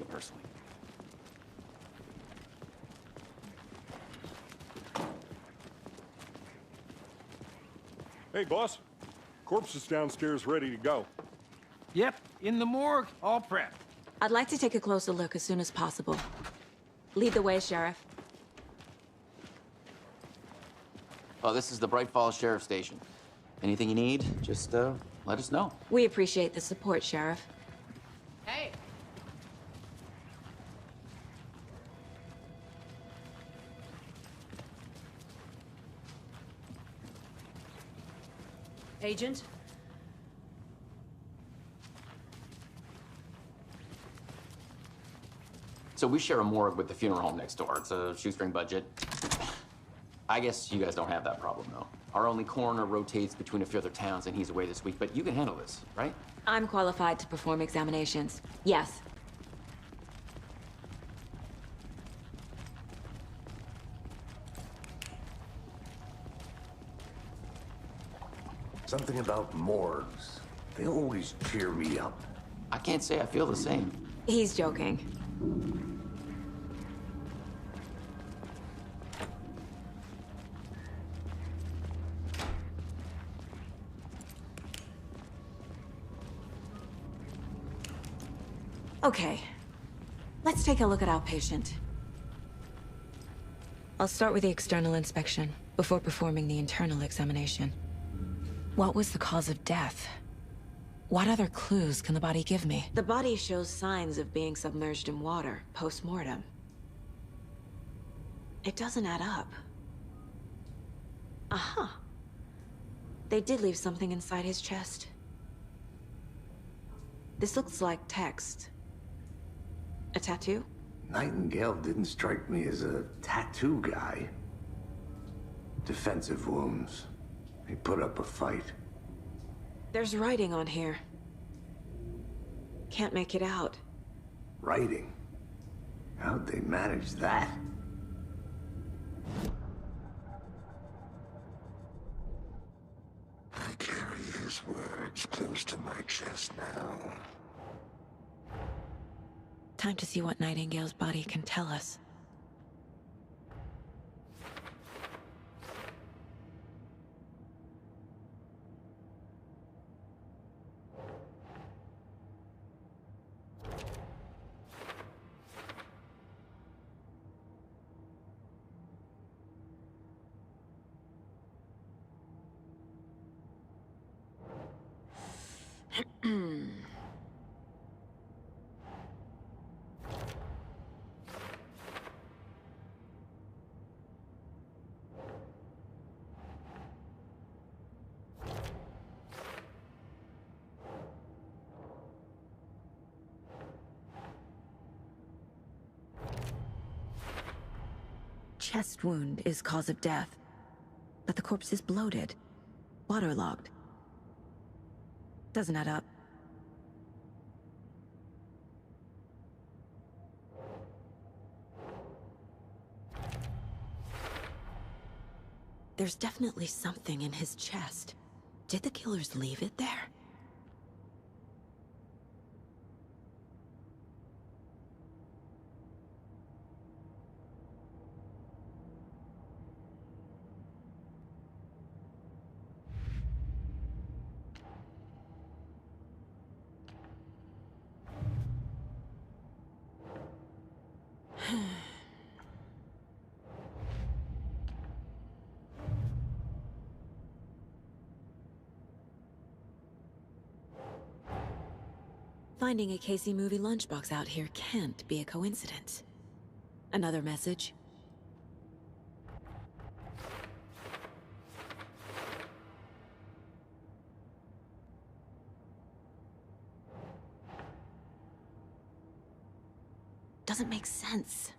it personally. Hey, boss. Corpse is downstairs ready to go. Yep, in the morgue, all prepped. I'd like to take a closer look as soon as possible. Lead the way, Sheriff. Well, this is the Bright Falls Sheriff Station. Anything you need, just let us know. We appreciate the support, Sheriff. Hey. Agent? So we share a morgue with the funeral home next door. It's a shoestring budget. I guess you guys don't have that problem, though. Our only coroner rotates between a few other towns, and he's away this week, but you can handle this, right? I'm qualified to perform examinations. Yes. Something about morgues. They always cheer me up. I can't say I feel the same. He's joking. Okay. Let's take a look at our patient. I'll start with the external inspection before performing the internal examination. What was the cause of death? What other clues can the body give me? The body shows signs of being submerged in water post-mortem. It doesn't add up. Aha. They did leave something inside his chest. This looks like text. A tattoo? Nightingale didn't strike me as a tattoo guy. Defensive wounds. He put up a fight. There's writing on here. Can't make it out. Writing? How'd they manage that? I carry his words close to my chest now. Time to see what Nightingale's body can tell us. Chest wound is cause of death, but the corpse is bloated, waterlogged. Doesn't add up. There's definitely something in his chest. Did the killers leave it there? Finding a Casey movie lunchbox out here can't be a coincidence. Another message? Doesn't make sense.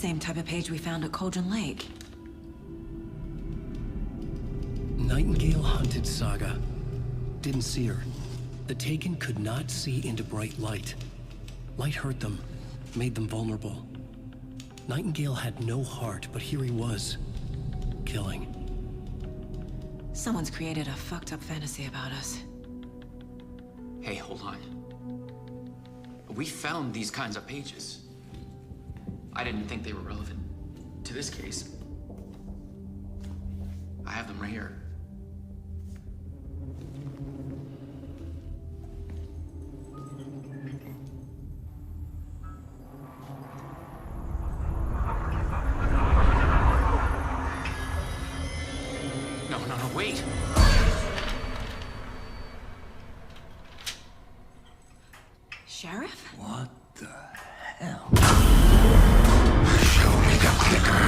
same type of page we found at Cauldron Lake. Nightingale hunted Saga. Didn't see her. The Taken could not see into bright light. Light hurt them, made them vulnerable. Nightingale had no heart, but here he was, killing. Someone's created a fucked up fantasy about us. Hey, hold on. We found these kinds of pages. I didn't think they were relevant to this case. I have them right here. No, wait! Sheriff? What the hell? Show me the clicker.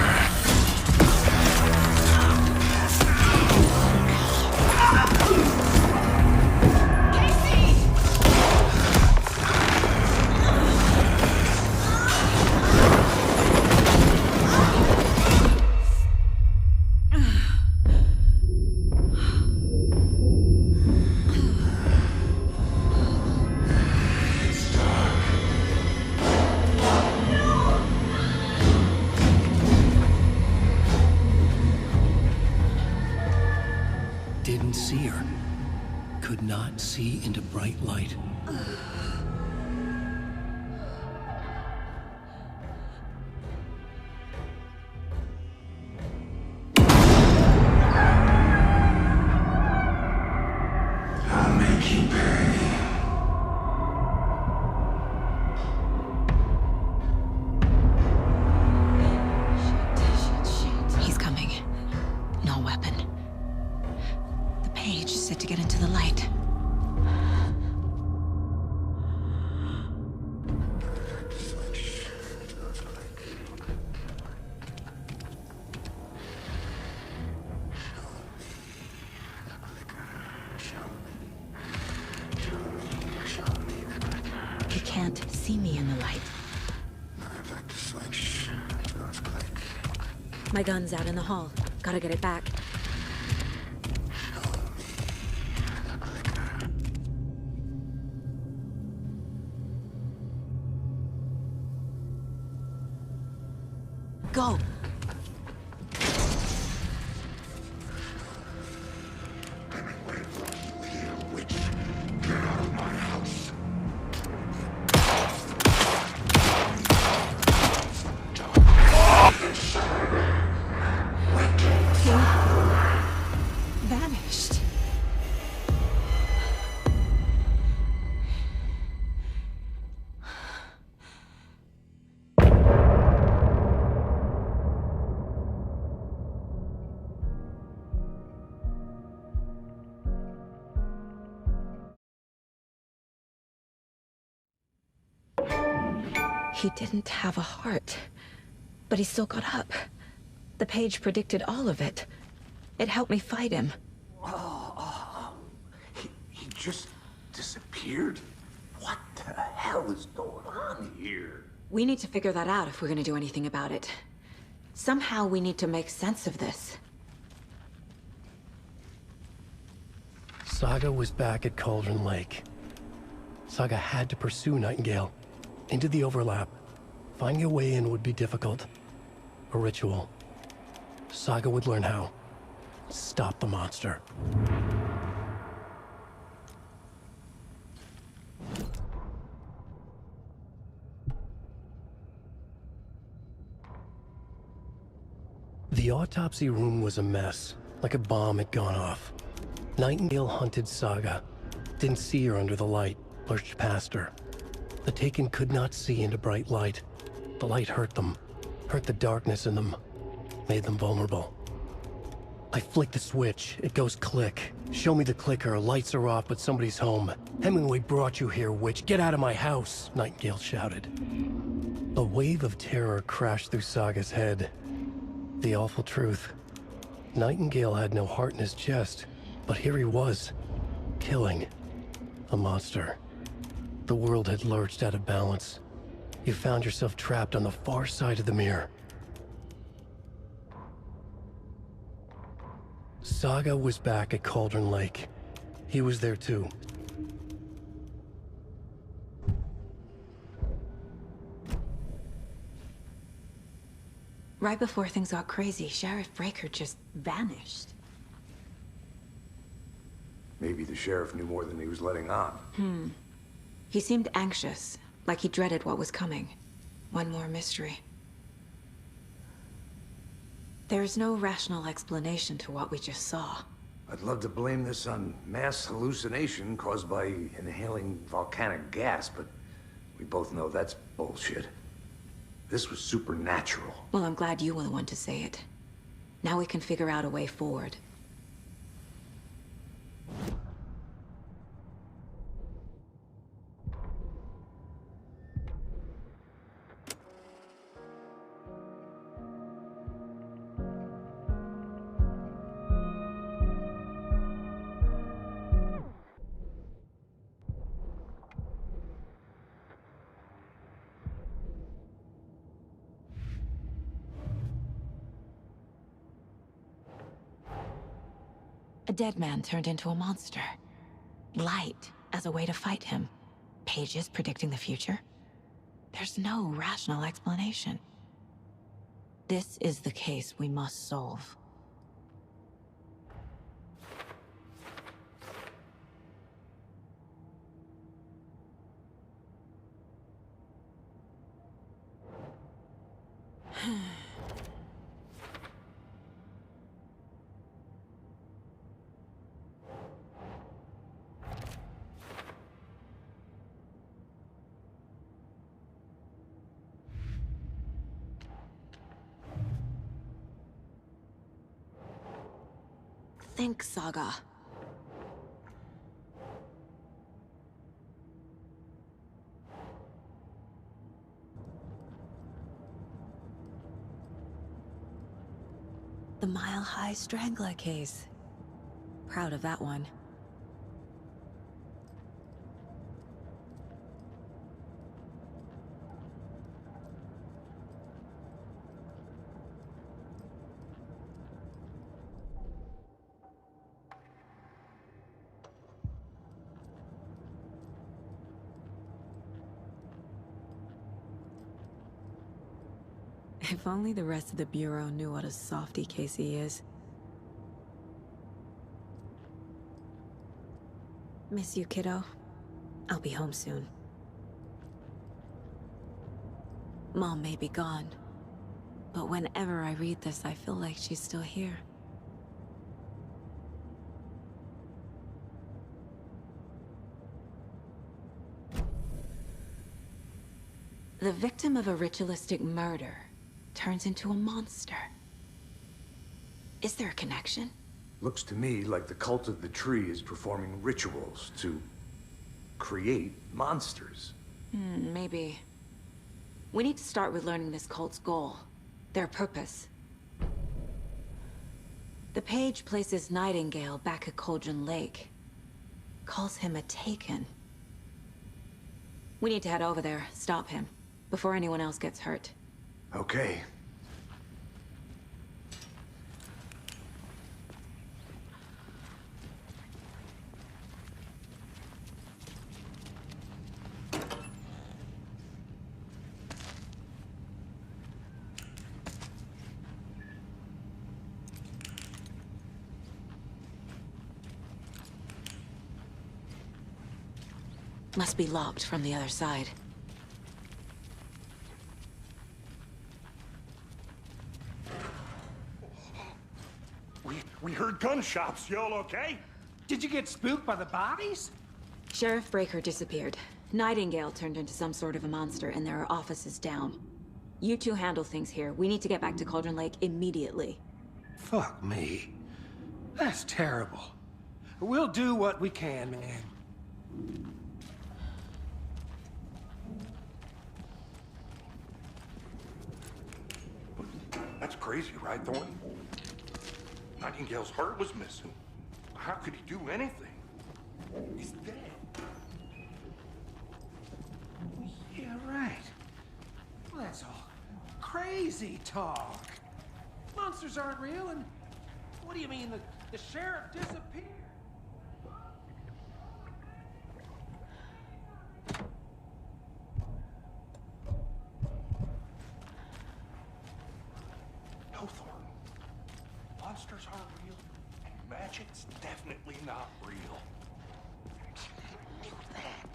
Didn't see her. Could not see into bright light. I'll make you pay. He's coming. No weapon. The page is set to get into the light. He can't see me in the light. I'd like to switch. Let's click. My gun's out in the hall. Gotta get it back. Go! Witch, get out of my house. Vanished. He didn't have a heart, but he still got up. The page predicted all of it. It helped me fight him. He just disappeared? What the hell is going on here? We need to figure that out if we're gonna do anything about it. Somehow we need to make sense of this. Saga was back at Cauldron Lake. Saga had to pursue Nightingale. Into the overlap. Finding a way in would be difficult. A ritual. Saga would learn how. Stop the monster. The autopsy room was a mess, like a bomb had gone off. Nightingale hunted Saga. Didn't see her under the light, lurched past her. The Taken could not see into bright light. The light hurt them, hurt the darkness in them, made them vulnerable. I flick the switch, it goes click. Show me the clicker, lights are off, but somebody's home. Hemingway brought you here, witch. Get out of my house, Nightingale shouted. A wave of terror crashed through Saga's head. The awful truth. Nightingale had no heart in his chest, but here he was, killing a monster. The world had lurched out of balance. You found yourself trapped on the far side of the mirror, Saga was back at Cauldron Lake. He was there too. Right before things got crazy, Sheriff Breaker just vanished. Maybe the sheriff knew more than he was letting on. He seemed anxious, like he dreaded what was coming. One more mystery. There's no rational explanation to what we just saw. I'd love to blame this on mass hallucination caused by inhaling volcanic gas, but we both know that's bullshit. This was supernatural. Well, I'm glad you were the one to say it. Now we can figure out a way forward. A dead man turned into a monster. Light as a way to fight him. Pages predicting the future. There's no rational explanation. This is the case we must solve. Think, Saga. The Mile High Strangler case. Proud of that one. If only the rest of the Bureau knew what a softy Casey is. Miss you, kiddo. I'll be home soon. Mom may be gone, but whenever I read this, I feel like she's still here. The victim of a ritualistic murder turns into a monster. Is there a connection? Looks to me like the cult of the tree is performing rituals to create monsters. Maybe. We need to start with learning this cult's goal, their purpose. The page places Nightingale back at Cauldron Lake. Calls him a Taken. We need to head over there, stop him, before anyone else gets hurt. Okay. Must be locked from the other side. We heard gunshots. Y'all okay? Did you get spooked by the bodies? Sheriff Breaker disappeared. Nightingale turned into some sort of a monster, and there are offices down. You two handle things here. We need to get back to Cauldron Lake immediately. Fuck me. That's terrible. We'll do what we can, man. That's crazy, right, Thornton? Nightingale's heart was missing. How could he do anything? He's dead. Yeah, right. Well, that's all crazy talk. Monsters aren't real, and What do you mean the sheriff disappeared? No, Thornton. Monsters aren't real, and magic's definitely not real. I knew that.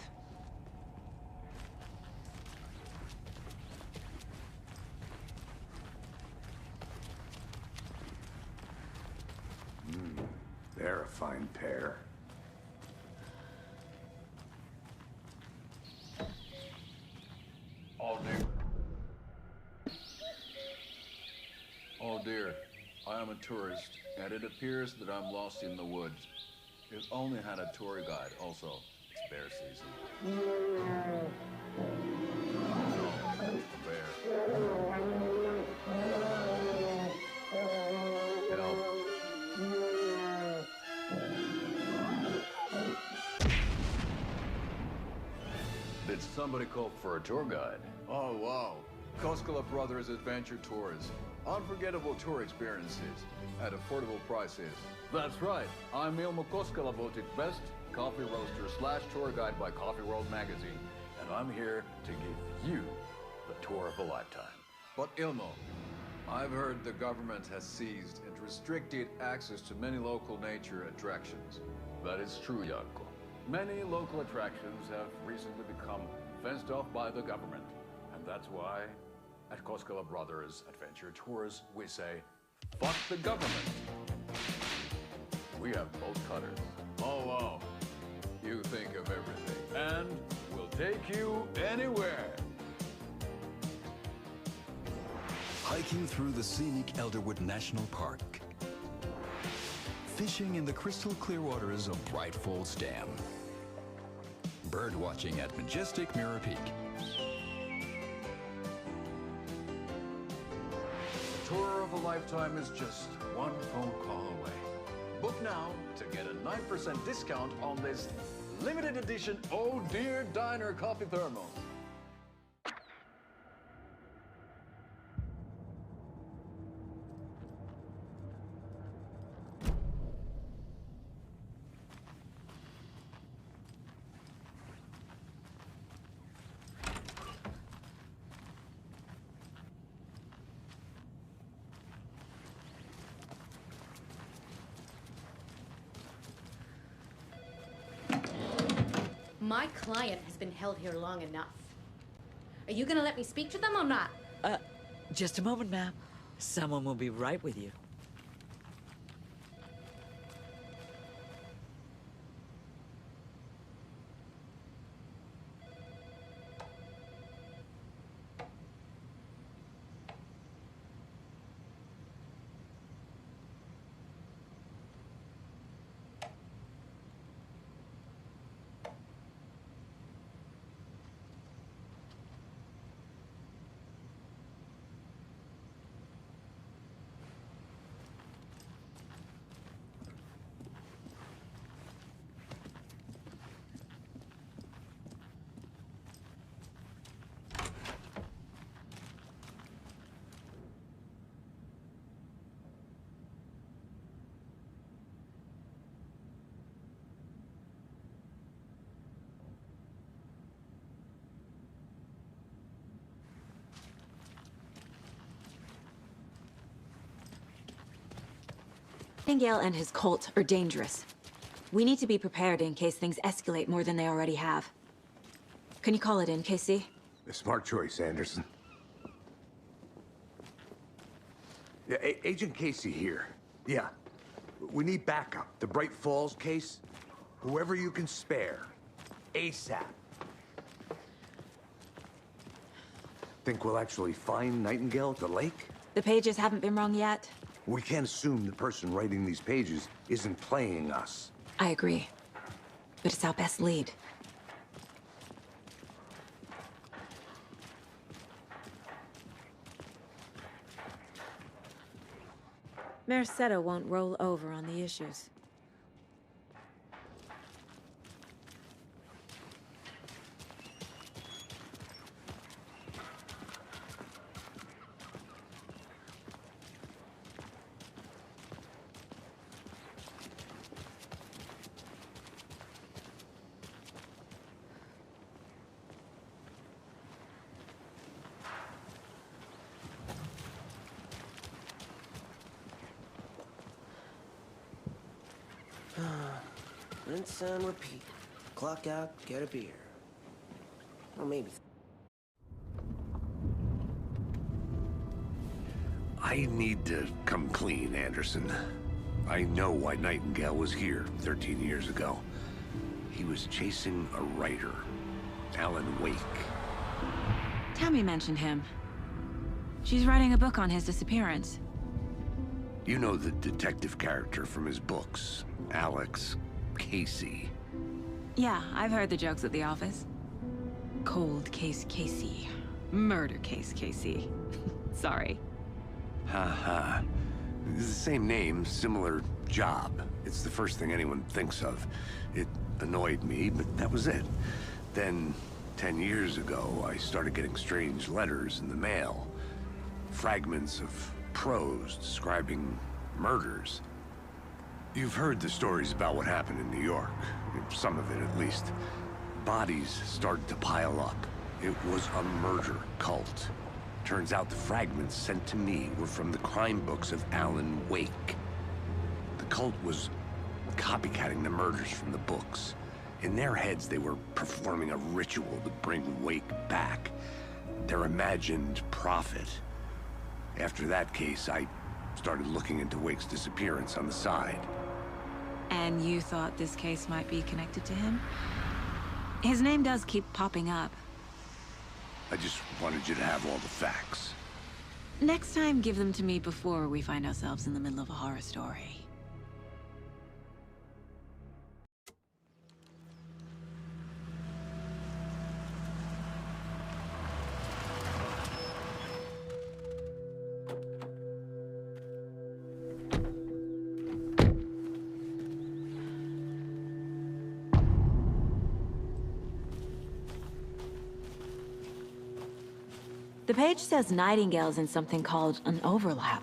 They're a fine pair. Oh dear. Oh dear. I am a tourist, and it appears that I'm lost in the woods. We've only had a tour guide, also. It's bear season. No, bear. Help. Did somebody call for a tour guide? Oh, wow. Koskela Brothers Adventure Tours. Unforgettable tour experiences at affordable prices. That's right. I'm Ilmo Koskela, voted best coffee roaster / tour guide by Coffee World magazine. And I'm here to give you the tour of a lifetime. But Ilmo, I've heard the government has seized and restricted access to many local nature attractions. That is true, Jaakko. Many local attractions have recently become fenced off by the government. And that's why, at Koskela Brothers Adventure Tours, we say, fuck the government. We have bolt cutters. Oh, wow. You think of everything. And we'll take you anywhere. Hiking through the scenic Elderwood National Park. Fishing in the crystal clear waters of Bright Falls Dam. Bird watching at majestic Mirror Peak. The tour of a lifetime is just one phone call away. Book now to get a 9% discount on this limited edition Oh Dear Diner coffee thermos. My client has been held here long enough. Are you gonna let me speak to them or not? Just a moment, ma'am. Someone will be right with you. Nightingale and his cult are dangerous. We need to be prepared in case things escalate more than they already have. Can you call it in, Casey? A smart choice, Anderson. Yeah, Agent Casey here. Yeah. We need backup. The Bright Falls case. Whoever you can spare. ASAP. Think we'll actually find Nightingale at the lake? The pages haven't been wrong yet. We can't assume the person writing these pages isn't playing us. I agree. But it's our best lead. Mercado won't roll over on the issues. Rinse and repeat. Clock out, get a beer. Or maybe... I need to come clean, Anderson. I know why Nightingale was here 13 years ago. He was chasing a writer, Alan Wake. Tammy mentioned him. She's writing a book on his disappearance. You know the detective character from his books, Alex Casey. Yeah, I've heard the jokes at the office. Cold case Casey. Murder case Casey. Sorry. Ha. It's the same name, similar job. It's the first thing anyone thinks of. It annoyed me, but that was it. Then, 10 years ago, I started getting strange letters in the mail. Fragments of prose describing murders. You've heard the stories about what happened in New York. Some of it, at least. Bodies started to pile up. It was a murder cult. Turns out the fragments sent to me were from the crime books of Alan Wake. The cult was copycatting the murders from the books. In their heads, they were performing a ritual to bring Wake back. Their imagined prophet. After that case, I started looking into Wake's disappearance on the side. And you thought this case might be connected to him? His name does keep popping up. I just wanted you to have all the facts. Next time, give them to me before we find ourselves in the middle of a horror story. The page says Nightingale's in something called an overlap.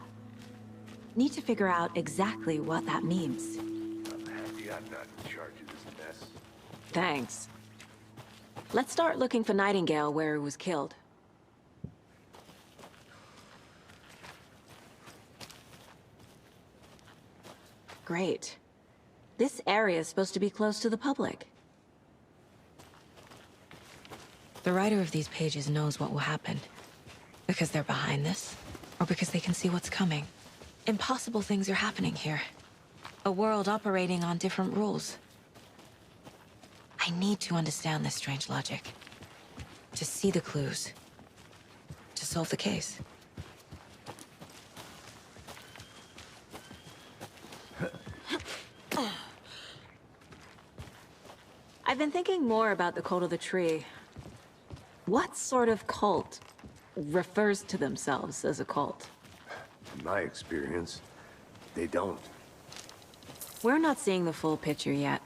Need to figure out exactly what that means. I'm happy I'm not in charge of this mess. Thanks. Let's start looking for Nightingale where he was killed. Great. This area is supposed to be close to the public. The writer of these pages knows what will happen. Because they're behind this, or because they can see what's coming. Impossible things are happening here. A world operating on different rules. I need to understand this strange logic. To see the clues. To solve the case. I've been thinking more about the Cult of the Tree. What sort of cult refers to themselves as a cult? In my experience, they don't. We're not seeing the full picture yet.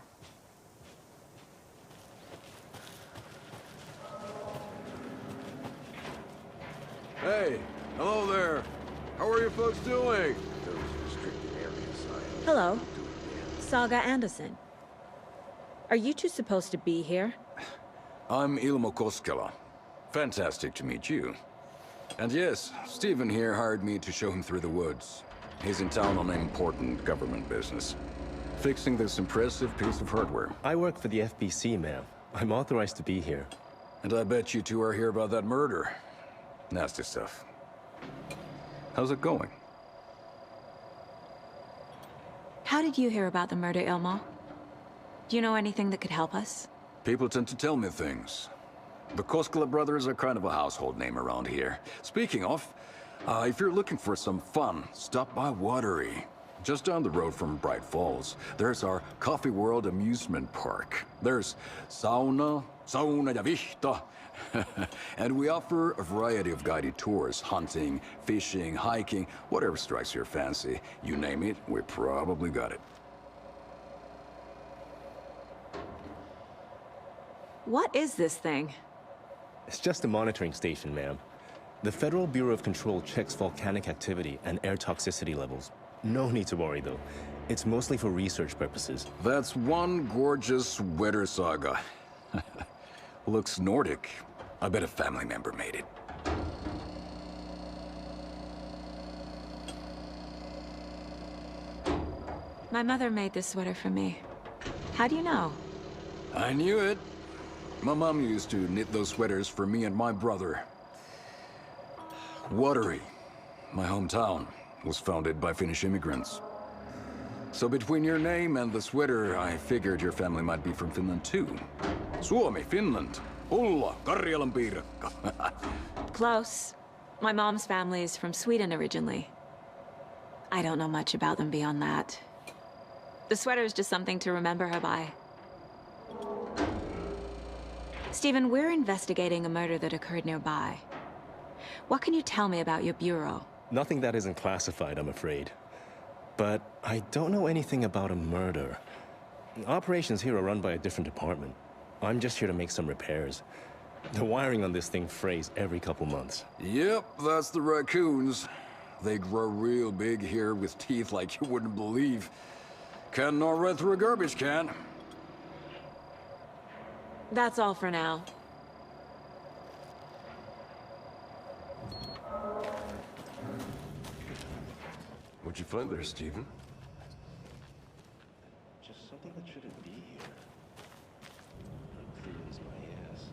Hey, hello there. How are you folks doing? Those restricted areas, Hello. Saga Anderson. Are you two supposed to be here? I'm Ilmo Koskela. Fantastic to meet you. And yes, Stephen here hired me to show him through the woods. He's in town on important government business. Fixing this impressive piece of hardware. I work for the FBC, ma'am. I'm authorized to be here. And I bet you two are here about that murder. Nasty stuff. How's it going? How did you hear about the murder, Ilmo? Do you know anything that could help us? People tend to tell me things. The Koskela brothers are kind of a household name around here. Speaking of, if you're looking for some fun, stop by Watery. Just down the road from Bright Falls, there's our Coffee World amusement park. There's sauna ja vihta. And we offer a variety of guided tours, hunting, fishing, hiking, whatever strikes your fancy. You name it, we probably got it. What is this thing? It's just a monitoring station, ma'am. The Federal Bureau of Control checks volcanic activity and air toxicity levels. No need to worry, though. It's mostly for research purposes. That's one gorgeous weather saga. Looks Nordic. I bet a family member made it. My mother made this sweater for me. How do you know? I knew it. My mom used to knit those sweaters for me and my brother. Watery, my hometown, was founded by Finnish immigrants. So between your name and the sweater, I figured your family might be from Finland too. Suomi, Finland. Ulla, Karjalan piirakka. Close. My mom's family is from Sweden originally. I don't know much about them beyond that. The sweater is just something to remember her by. Stephen, we're investigating a murder that occurred nearby. What can you tell me about your bureau? Nothing that isn't classified, I'm afraid. But I don't know anything about a murder. Operations here are run by a different department. I'm just here to make some repairs. The wiring on this thing frays every couple months. Yep, that's the raccoons. They grow real big here with teeth like you wouldn't believe. Can't gnaw right through a garbage can. That's all for now. What'd you find there, Stephen? Just something that shouldn't be here. Unclear as my ass.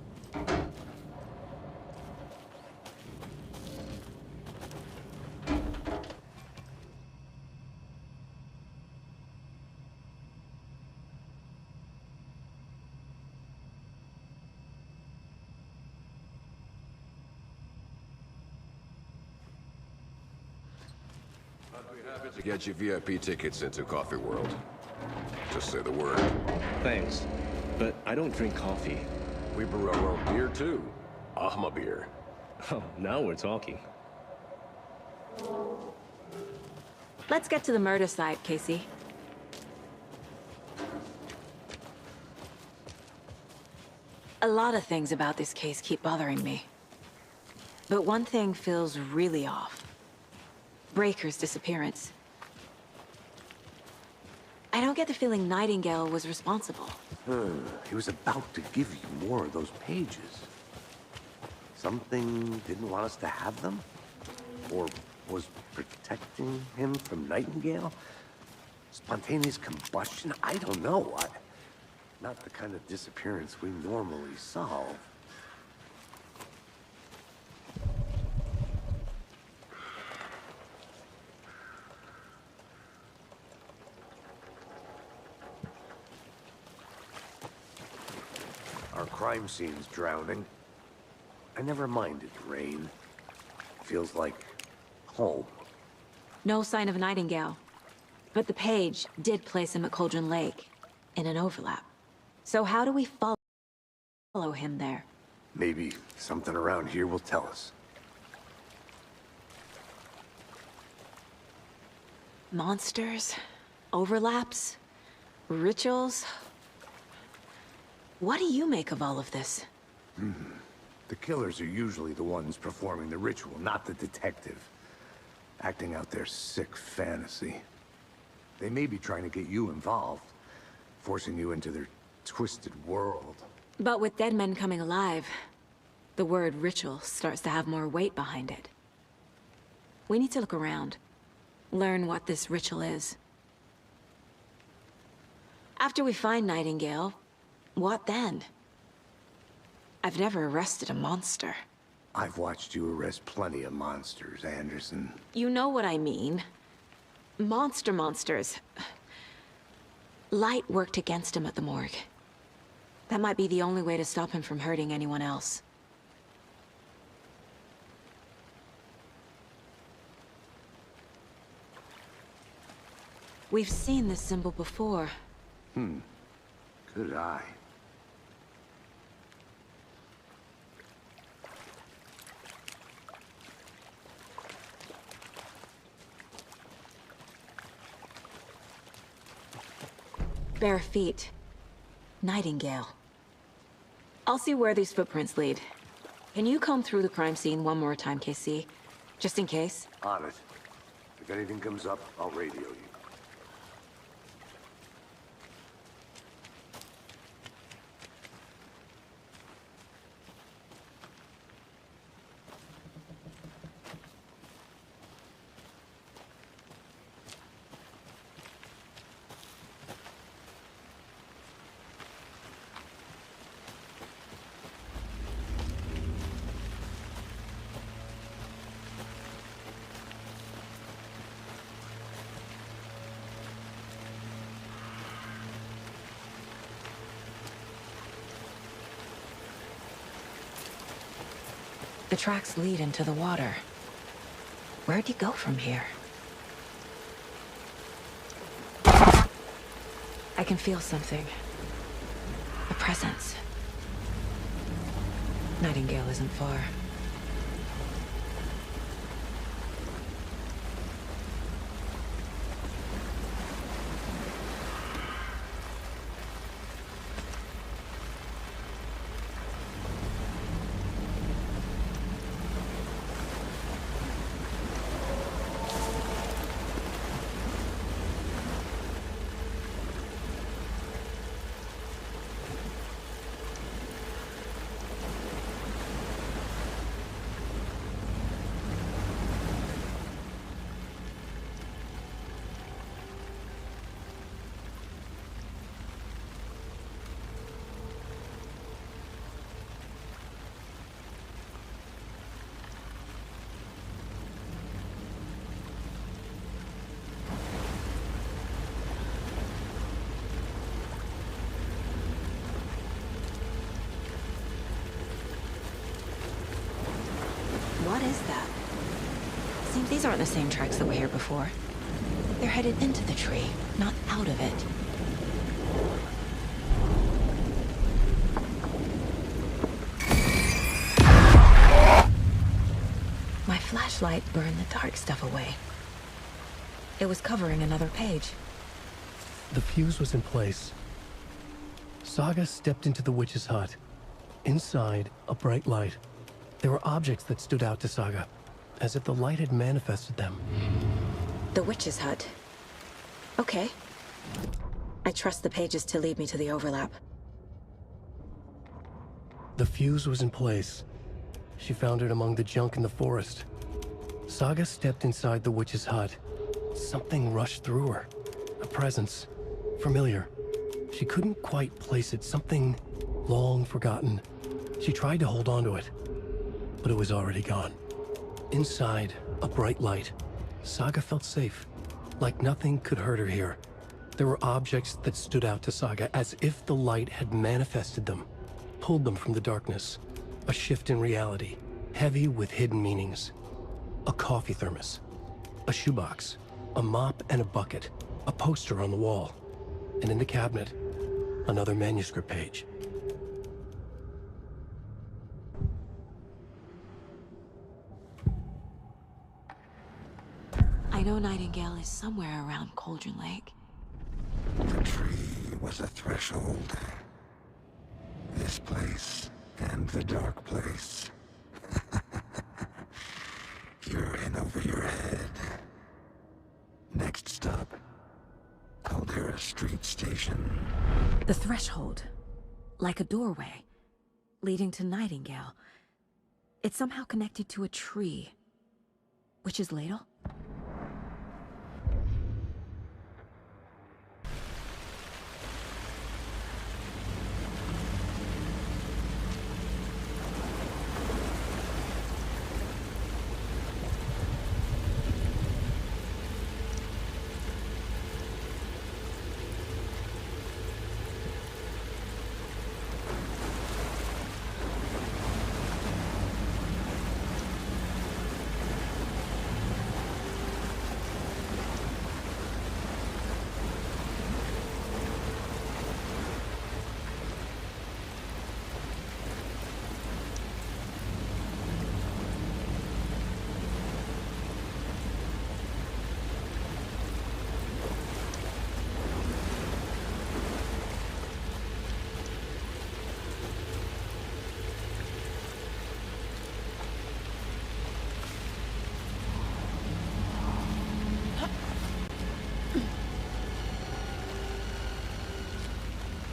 I'd be happy to get you VIP tickets into Coffee World. Just say the word. Thanks, but I don't drink coffee. We brew our own beer, too. Ahma beer. Oh, now we're talking. Let's get to the murder site, Casey. A lot of things about this case keep bothering me. But one thing feels really off. Breaker's disappearance. I don't get the feeling Nightingale was responsible. He was about to give you more of those pages. Something didn't want us to have them? Or was protecting him from Nightingale? Spontaneous combustion? I don't know. Not the kind of disappearance we normally solve. Our crime scene's drowning. I never minded rain. Feels like home. No sign of Nightingale. But the page did place him at Cauldron Lake, in an overlap. So how do we follow him there? Maybe something around here will tell us. Monsters? Overlaps? Rituals? What do you make of all of this? The killers are usually the ones performing the ritual, not the detective. Acting out their sick fantasy. They may be trying to get you involved, forcing you into their twisted world. But with dead men coming alive, the word ritual starts to have more weight behind it. We need to look around. Learn what this ritual is. After we find Nightingale, what then? I've never arrested a monster. I've watched you arrest plenty of monsters, Anderson. You know what I mean. Monsters. Light worked against him at the morgue. That might be the only way to stop him from hurting anyone else. We've seen this symbol before. Good eye. Bare feet. Nightingale. I'll see where these footprints lead. Can you comb through the crime scene one more time, KC? Just in case? On it. If anything comes up, I'll radio you. The tracks lead into the water. Where'd he go from here? I can feel something. A presence. Nightingale isn't far. What is that? Seems these aren't the same tracks that were here before. They're headed into the tree, not out of it. My flashlight burned the dark stuff away. It was covering another page. The fuse was in place. Saga stepped into the witch's hut. Inside, a bright light. There were objects that stood out to Saga, as if the light had manifested them. The witch's hut. Okay. I trust the pages to lead me to the overlap. The fuse was in place. She found it among the junk in the forest. Saga stepped inside the witch's hut. Something rushed through her. A presence. Familiar. She couldn't quite place it. Something long forgotten. She tried to hold on to it, but it was already gone. Inside, a bright light. Saga felt safe, like nothing could hurt her here. There were objects that stood out to Saga, as if the light had manifested them, pulled them from the darkness. A shift in reality, heavy with hidden meanings. A coffee thermos, a shoebox, a mop and a bucket, a poster on the wall, and in the cabinet, another manuscript page. I know Nightingale is somewhere around Cauldron Lake. The tree was a threshold. This place and the dark place. You're in over your head. Next stop, Caldera Street Station. The threshold. Like a doorway. Leading to Nightingale. It's somehow connected to a tree. Witch's Ladle?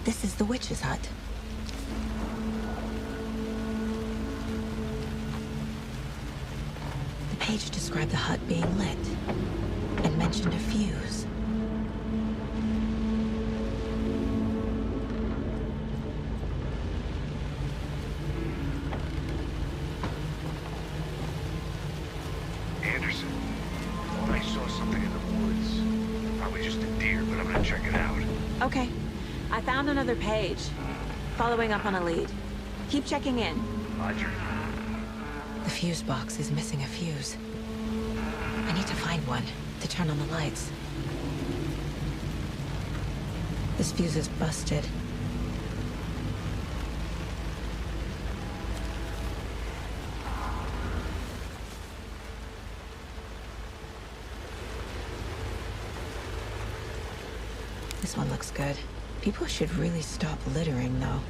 This is the witch's hut. The page described the hut being lit and mentioned a fuse. Anderson, I saw something in the woods. Probably just a deer, but I'm gonna check it out. Okay. I found another page. Following up on a lead. Keep checking in. Roger. The fuse box is missing a fuse. I need to find one to turn on the lights. This fuse is busted. This one looks good. People should really stop littering, though.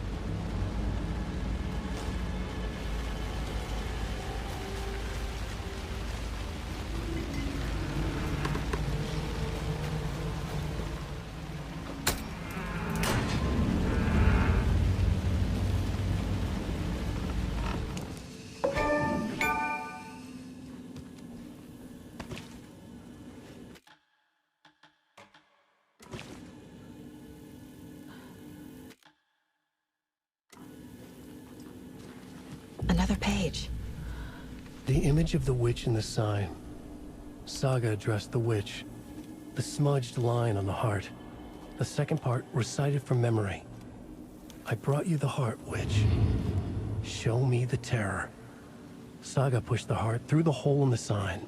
Another page. The image of the witch in the sign. Saga addressed the witch. The smudged line on the heart. The second part recited from memory. I brought you the heart, witch. Show me the terror. Saga pushed the heart through the hole in the sign.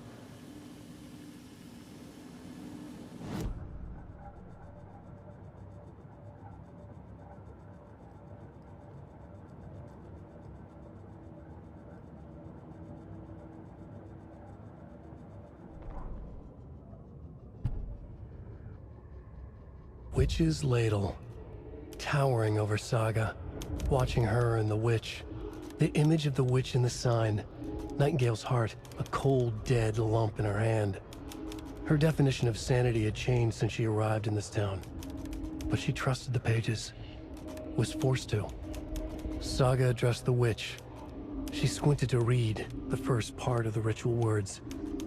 Witch's ladle, towering over Saga, watching her and the witch. The image of the witch in the sign, Nightingale's heart, a cold, dead lump in her hand. Her definition of sanity had changed since she arrived in this town, but she trusted the pages, was forced to. Saga addressed the witch. She squinted to read the first part of the ritual words,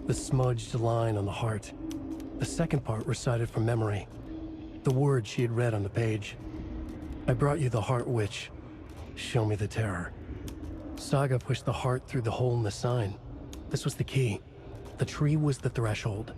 the smudged line on the heart. The second part recited from memory. The words she had read on the page. I brought you the heart, witch. Show me the terror. Saga pushed the heart through the hole in the sign. This was the key. The tree was the threshold.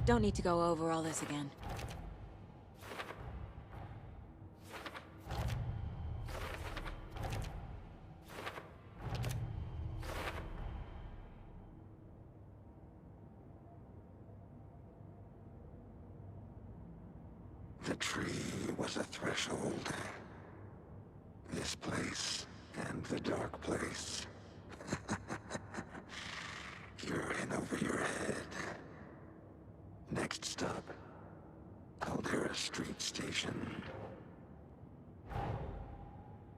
Don't need to go over all this again. The tree was a threshold. This place and the dark place. You're in over your head. Next stop, Caldera Street Station.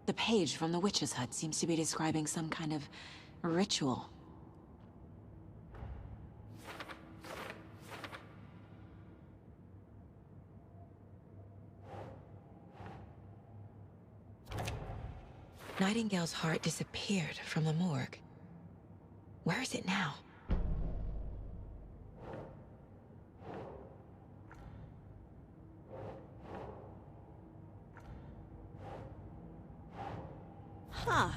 The page from the witch's hut seems to be describing some kind of ritual. Nightingale's heart disappeared from the morgue. Where is it now? Huh.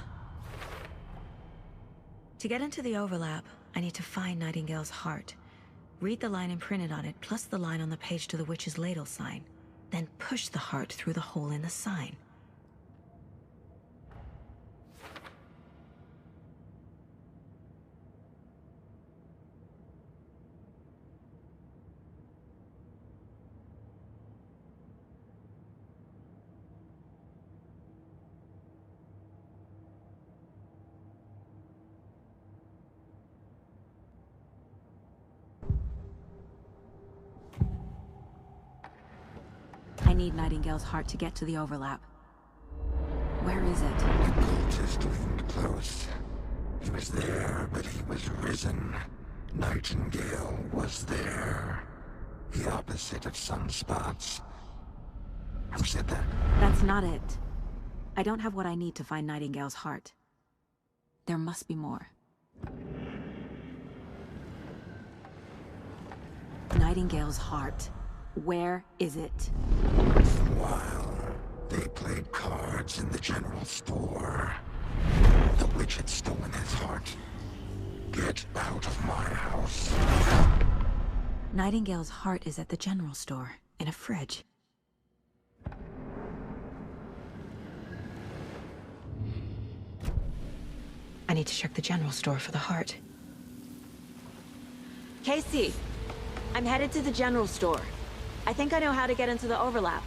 To get into the overlap, I need to find Nightingale's heart. Read the line imprinted on it, plus the line on the page to the witch's ladle sign. Then push the heart through the hole in the sign. I need Nightingale's heart to get to the overlap. Where is it? The cultist leaned close. He was there, but he was risen. Nightingale was there. The opposite of sunspots. Who said that? That's not it. I don't have what I need to find Nightingale's heart. There must be more. Nightingale's heart. Where is it? While they played cards in the general store, the witch had stolen his heart. Get out of my house. Nightingale's heart is at the general store, in a fridge. I need to check the general store for the heart. Casey, I'm headed to the general store. I think I know how to get into the overlap.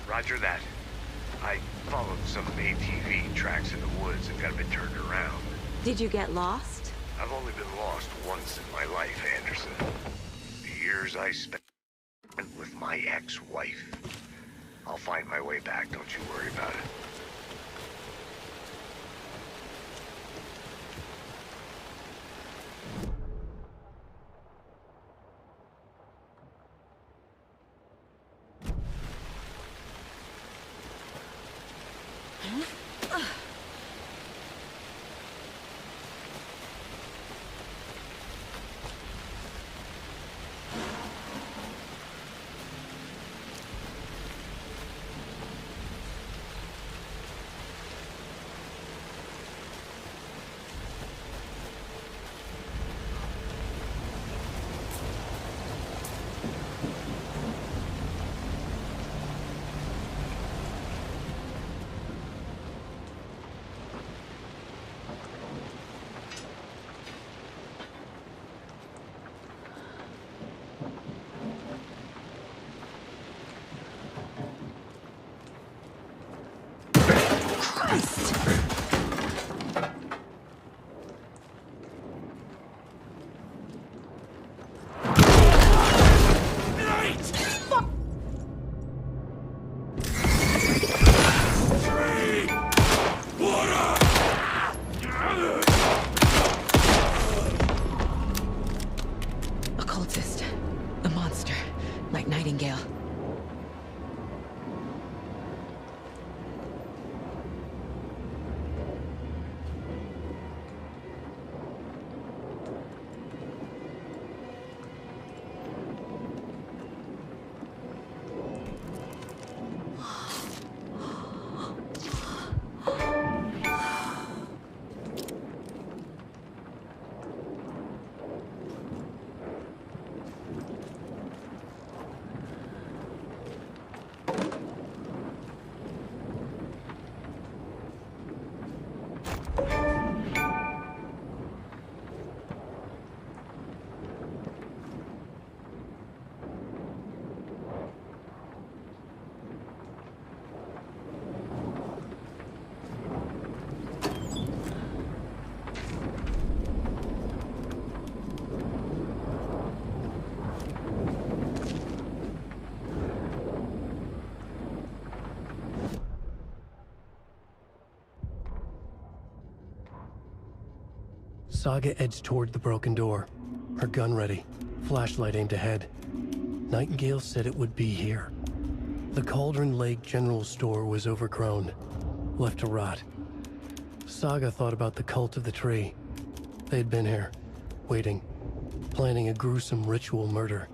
Roger that. I followed some ATV tracks in the woods and got a bit turned around. Did you get lost? I've only been lost once in my life, Anderson. The years I spent with my ex-wife. I'll find my way back, don't you worry about it. Nightingale. Saga edged toward the broken door, her gun ready, flashlight aimed ahead. Nightingale said it would be here. The Cauldron Lake General Store was overgrown, left to rot. Saga thought about the cult of the tree. They'd been here, waiting, planning a gruesome ritual murder.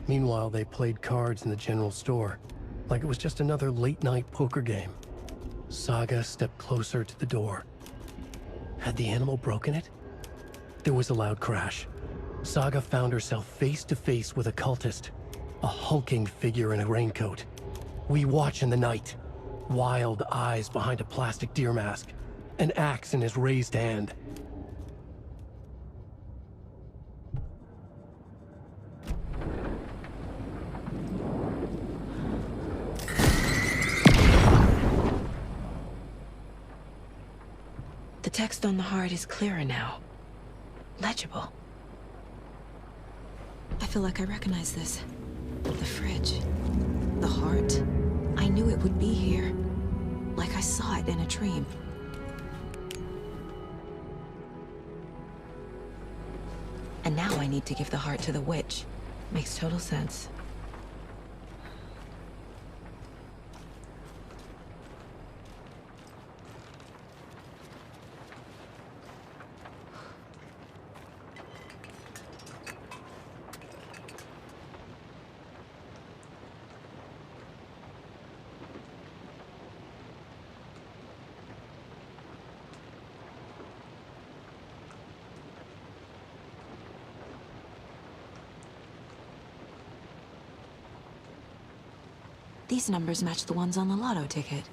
Meanwhile, they played cards in the general store, like it was just another late-night poker game. Saga stepped closer to the door. Had the animal broken it? There was a loud crash. Saga found herself face to face with a cultist, a hulking figure in a raincoat. We watch in the night, wild eyes behind a plastic deer mask, an axe in his raised hand. The text on the heart is clearer now. Legible. I feel like I recognize this. The fridge. The heart. I knew it would be here. Like I saw it in a dream. And now I need to give the heart to the witch. Makes total sense. These numbers match the ones on the lotto ticket.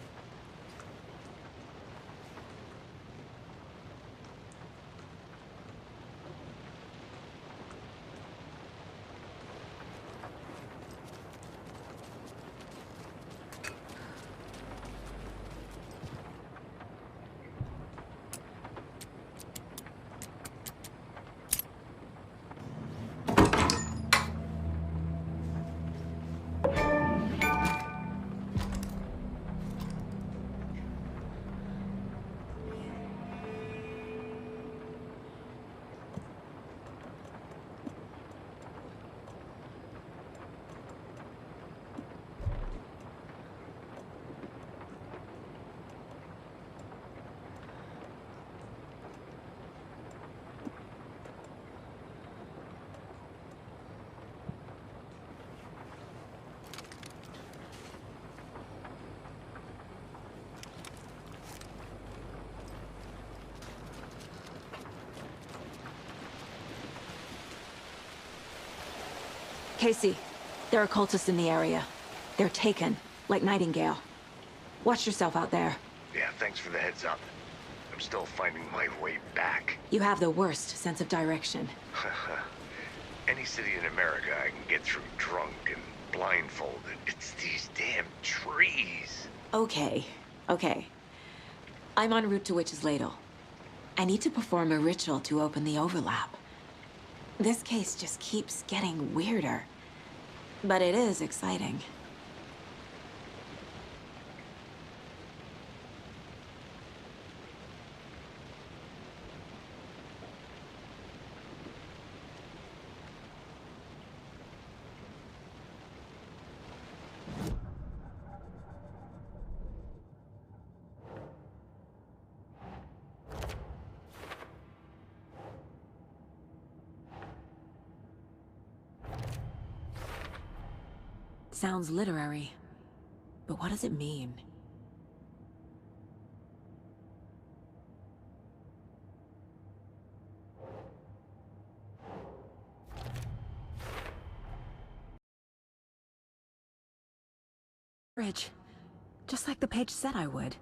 Casey, there are cultists in the area. They're taken, like Nightingale. Watch yourself out there. Yeah, thanks for the heads up. I'm still finding my way back. You have the worst sense of direction. Any city in America I can get through drunk and blindfolded. It's these damn trees. Okay. I'm en route to Witch's Ladle. I need to perform a ritual to open the overlap. This case just keeps getting weirder. But it is exciting. Sounds literary, but what does it mean? Bridge, just like the page said I would.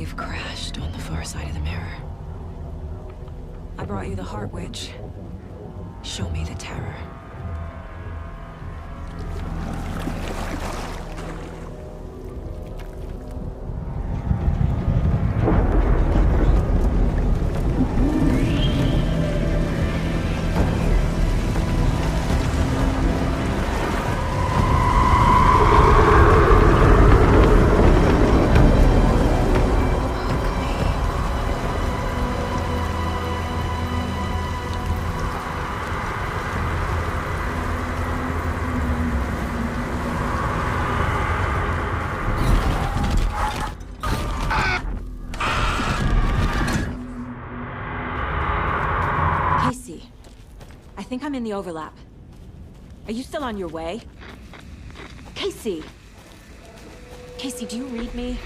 We've crashed on the far side of the mirror. I brought you the Heart Witch. Show me the terror. I think I'm in the overlap. Are you still on your way? Casey! Casey, do you read me?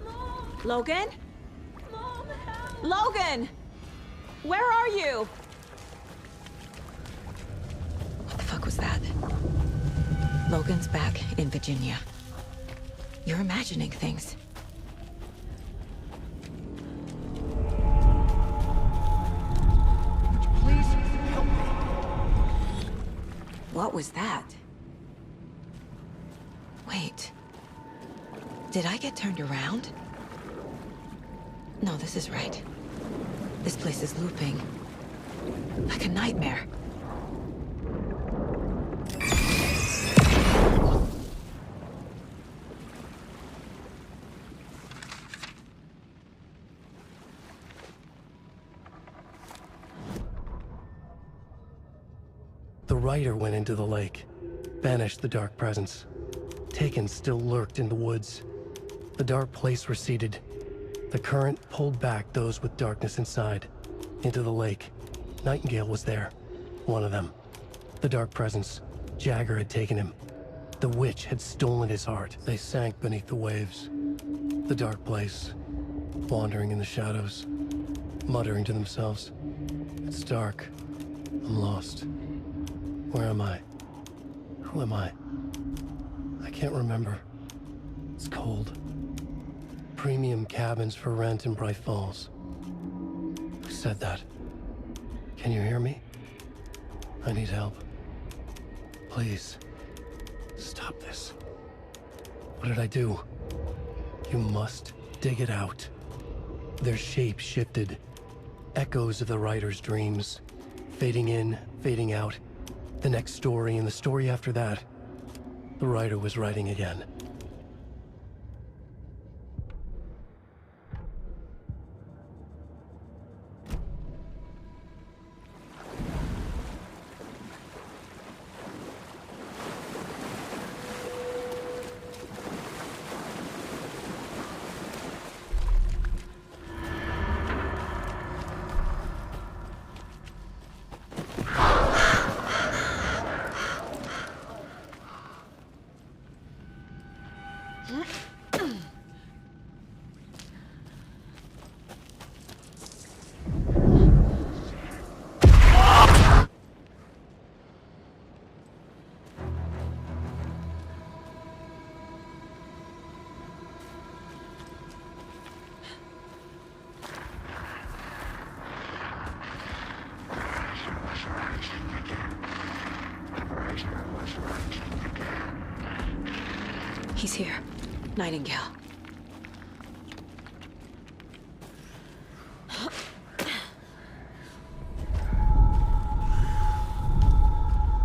Mom. Logan? Mom, help. Logan! Where are you? What the fuck was that? Logan's back in Virginia. You're imagining things. What was that? Wait. Did I get turned around? No, this is right. This place is looping. Like a nightmare. The Rider went into the lake, banished the dark presence. Taken still lurked in the woods. The dark place receded. The current pulled back those with darkness inside, into the lake. Nightingale was there, one of them. The dark presence, Jagger had taken him. The witch had stolen his heart. They sank beneath the waves. The dark place, wandering in the shadows, muttering to themselves. It's dark. I'm lost. Where am I? Who am I? I can't remember. It's cold. Premium cabins for rent in Bright Falls. Who said that? Can you hear me? I need help. Please. Stop this. What did I do? You must dig it out. Their shape shifted. Echoes of the Rider's dreams. Fading in, fading out. The next story and the story after that. The Rider was writing again. He's here. Nightingale.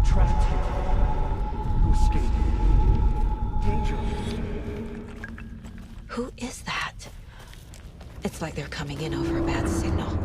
Trapped here. To escape. Danger. Who is that? It's like they're coming in over a bad signal.